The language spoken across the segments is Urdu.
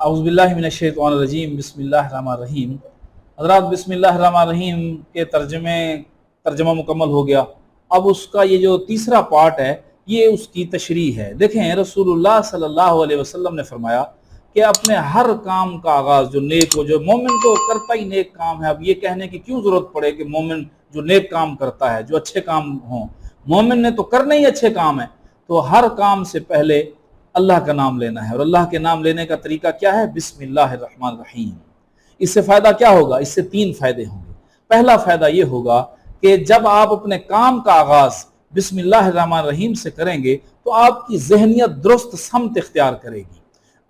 اعوذ باللہ من الشیطان الرجیم بسم اللہ الرحمن الرحیم۔ حضرات بسم اللہ الرحمن الرحیم کے ترجمہ مکمل ہو گیا۔ اب اس کا یہ جو تیسرا پارٹ ہے یہ اس کی تشریح ہے۔ دیکھیں رسول اللہ صلی اللہ علیہ وسلم نے فرمایا کہ اپنے ہر کام کا آغاز جو نیک ہو، جو مومن تو کرتا ہی نیک کام ہے، اب یہ کہنے کی کیوں ضرورت پڑے کہ مومن جو نیک کام کرتا ہے، جو اچھے کام ہوں، مومن نے تو کرنے ہی اچھے کام ہے، تو ہر کام سے پہلے اللہ کا نام لینا ہے۔ اور اللہ کے نام لینے کا طریقہ کیا ہے؟ بسم اللہ الرحمن الرحیم۔ اس سے فائدہ کیا ہوگا؟ اس سے 3 فائدے ہوں گے۔ پہلا فائدہ یہ ہوگا کہ جب آپ اپنے کام کا آغاز بسم اللہ الرحمن الرحیم سے کریں گے تو آپ کی ذہنیت درست سمت اختیار کرے گی،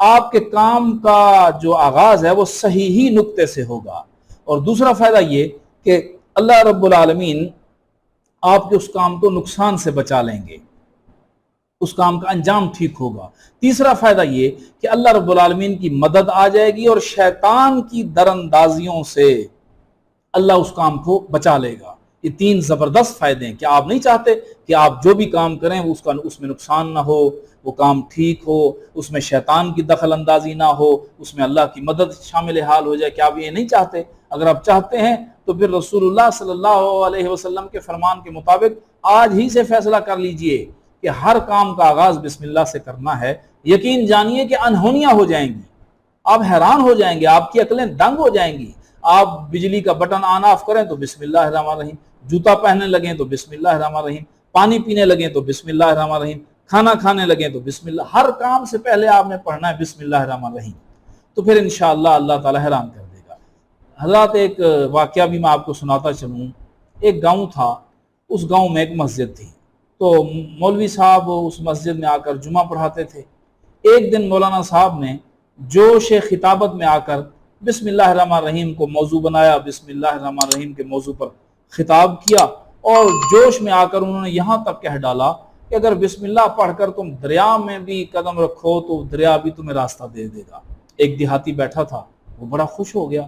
آپ کے کام کا جو آغاز ہے وہ صحیح ہی نقطے سے ہوگا۔ اور دوسرا فائدہ یہ کہ اللہ رب العالمین آپ کے اس کام کو نقصان سے بچا لیں گے، اس کام کا انجام ٹھیک ہوگا۔ تیسرا فائدہ یہ کہ اللہ رب العالمین کی مدد آ جائے گی اور شیطان کی دراندازیوں سے اللہ اس کام کو بچا لے گا۔ یہ 3 زبردست فائدے ہیں کہ آپ نہیں چاہتے کہ آپ جو بھی کام کریں اس میں نقصان نہ ہو، وہ کام ٹھیک ہو، اس میں شیطان کی دخل اندازی نہ ہو، اس میں اللہ کی مدد شامل حال ہو جائے۔ کہ آپ یہ نہیں چاہتے؟ اگر آپ چاہتے ہیں تو پھر رسول اللہ صلی اللہ علیہ وسلم کے فرمان کے مطابق آج ہی سے فیصلہ کر لیجئے کہ ہر کام کا آغاز بسم اللہ سے کرنا ہے۔ یقین جانیے کہ انہونیاں ہو جائیں گی، آپ حیران ہو جائیں گے، آپ کی عقلیں دنگ ہو جائیں گی۔ آپ بجلی کا بٹن آن آف کریں تو بسم اللہ الرحمن الرحیم، جوتا پہننے لگیں تو بسم اللہ الرحمن الرحیم، پانی پینے لگیں تو بسم اللہ الرحمن الرحیم، کھانا کھانے لگیں تو بسم اللہ، ہر کام سے پہلے آپ نے پڑھنا ہے بسم اللہ الرحمن الرحیم، تو پھر انشاءاللہ اللہ تعالی حیران کر دے گا۔ حضرات ایک واقعہ بھی میں آپ کو سناتا چلوں۔ ایک گاؤں تھا، اس گاؤں میں ایک مسجد تھی، تو مولوی صاحب اس مسجد میں آ کر جمعہ پڑھاتے تھے۔ ایک دن مولانا صاحب نے جوش خطابت میں آ کر بسم اللہ الرحمن الرحیم کو موضوع بنایا، بسم اللہ الرحمن الرحیم کے موضوع پر خطاب کیا، اور جوش میں آ کر انہوں نے یہاں تک کہہ ڈالا کہ اگر بسم اللہ پڑھ کر تم دریا میں بھی قدم رکھو تو دریا بھی تمہیں راستہ دے دے گا۔ ایک دیہاتی بیٹھا تھا، وہ بڑا خوش ہو گیا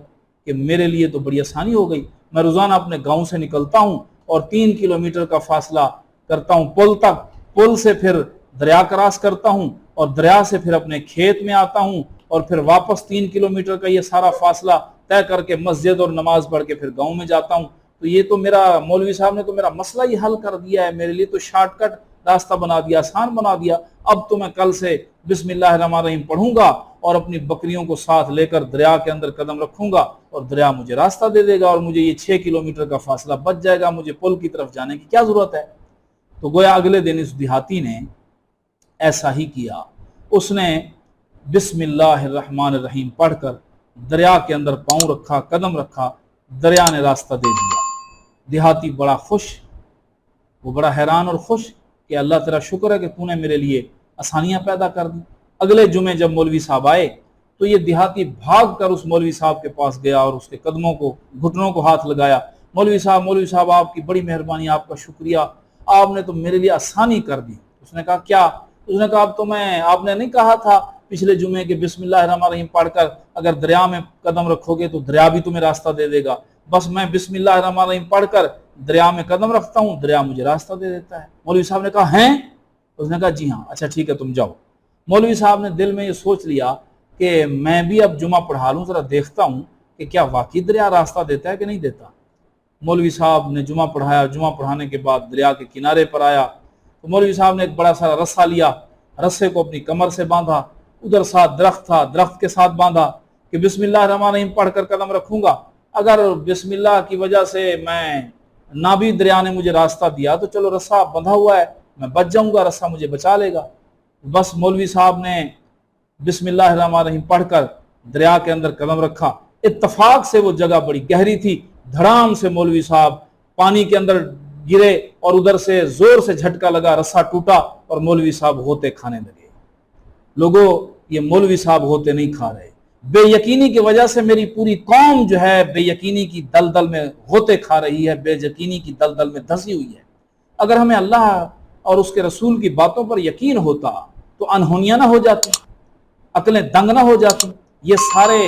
کہ میرے لیے تو بڑی آسانی ہو گئی، میں روزانہ اپنے گاؤں سے نکلتا ہوں اور 3 کلومیٹر کا فاصلہ کرتا ہوں پل تک، پل سے پھر دریا کراس کرتا ہوں اور دریا سے پھر اپنے کھیت میں آتا ہوں، اور پھر واپس 3 کلومیٹر کا یہ سارا فاصلہ طے کر کے مسجد اور نماز پڑھ کے پھر گاؤں میں جاتا ہوں۔ تو یہ تو میرا مولوی صاحب نے تو میرا مسئلہ ہی حل کر دیا ہے، میرے لیے تو شارٹ کٹ راستہ بنا دیا، آسان بنا دیا۔ اب تو میں کل سے بسم اللہ الرحمن الرحیم پڑھوں گا اور اپنی بکریوں کو ساتھ لے کر دریا کے اندر قدم رکھوں گا اور دریا مجھے راستہ دے دے گا، اور مجھے یہ 6 کلومیٹر کا فاصلہ بچ جائے گا، مجھے پل کی طرف جانے کی کیا ضرورت ہے۔ تو گویا اگلے دن اس دیہاتی نے ایسا ہی کیا، اس نے بسم اللہ الرحمن الرحیم پڑھ کر دریا کے اندر پاؤں رکھا، قدم رکھا، دریا نے راستہ دے دیا۔ دیہاتی بڑا خوش، وہ بڑا حیران اور خوش کہ اللہ تیرا شکر ہے کہ تو نے میرے لیے آسانیاں پیدا کر دی۔ اگلے جمعے جب مولوی صاحب آئے تو یہ دیہاتی بھاگ کر اس مولوی صاحب کے پاس گیا اور اس کے قدموں کو، گھٹنوں کو ہاتھ لگایا۔ مولوی صاحب آپ کی بڑی مہربانی، آپ کا شکریہ، آپ نے تو میرے لیے آسانی کر دی۔ اس نے کہا کیا؟ اس نے کہا اب تو آپ نے نہیں کہا تھا پچھلے جمعے کے بسم اللہ الرحمن الرحیم پڑھ کر اگر دریا میں قدم رکھو گے تو دریا بھی تمہیں راستہ دے دے گا؟ بس میں بسم اللہ الرحمن الرحیم پڑھ کر دریا میں قدم رکھتا ہوں، دریا مجھے راستہ دے دیتا ہے۔ مولوی صاحب نے کہا ہیں؟ اس نے کہا جی ہاں۔ اچھا ٹھیک ہے تم جاؤ۔ مولوی صاحب نے دل میں یہ سوچ لیا کہ میں بھی اب جمعہ پڑھا لوں، ذرا دیکھتا ہوں کہ کیا واقعی دریا راستہ دیتا ہے کہ نہیں دیتا۔ مولوی صاحب نے جمعہ پڑھایا، جمعہ پڑھانے کے بعد دریا کے کنارے پر آیا تو مولوی صاحب نے ایک بڑا سارا رسہ لیا، رسے کو اپنی کمر سے باندھا، ادھر ساتھ درخت تھا، درخت کے ساتھ باندھا کہ بسم اللہ الرحمن الرحیم پڑھ کر قدم رکھوں گا، اگر بسم اللہ کی وجہ سے میں نہ بھی دریا نے مجھے راستہ دیا تو چلو رسہ بندھا ہوا ہے، میں بچ جاؤں گا، رسہ مجھے بچا لے گا۔ بس مولوی صاحب نے بسم اللہ الرحمن الرحیم پڑھ کر دریا کے اندر قدم رکھا۔ اتفاق سے وہ جگہ بڑی گہری تھی، دھڑام سے مولوی صاحب پانی کے اندر گرے اور ادھر سے زور سے جھٹکا لگا، رسہ ٹوٹا اور مولوی صاحب ہوتے کھانے لگے۔ لوگوں یہ مولوی صاحب ہوتے نہیں کھا رہے، بے یقینی کی وجہ سے میری پوری قوم جو ہے بے یقینی کی دلدل میں ہوتے کھا رہی ہے، بے یقینی کی دلدل میں دھسی ہوئی ہے۔ اگر ہمیں اللہ اور اس کے رسول کی باتوں پر یقین ہوتا تو انہونیاں نہ ہو جاتی، عقلیں دنگ نہ ہو جاتی، یہ سارے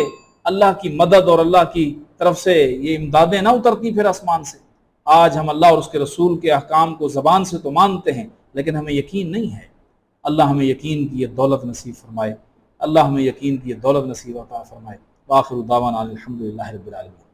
اللہ کی مدد اور اللہ کی طرف سے یہ امدادیں نہ اترتی پھر آسمان سے۔ آج ہم اللہ اور اس کے رسول کے احکام کو زبان سے تو مانتے ہیں لیکن ہمیں یقین نہیں ہے۔ اللہ ہمیں یقین کی یہ دولت نصیب فرمائے۔ اللہ ہمیں یقین کی دولت نصیب عطا فرمائے۔ وآخر دعوانا الحمدللہ رب العالمین۔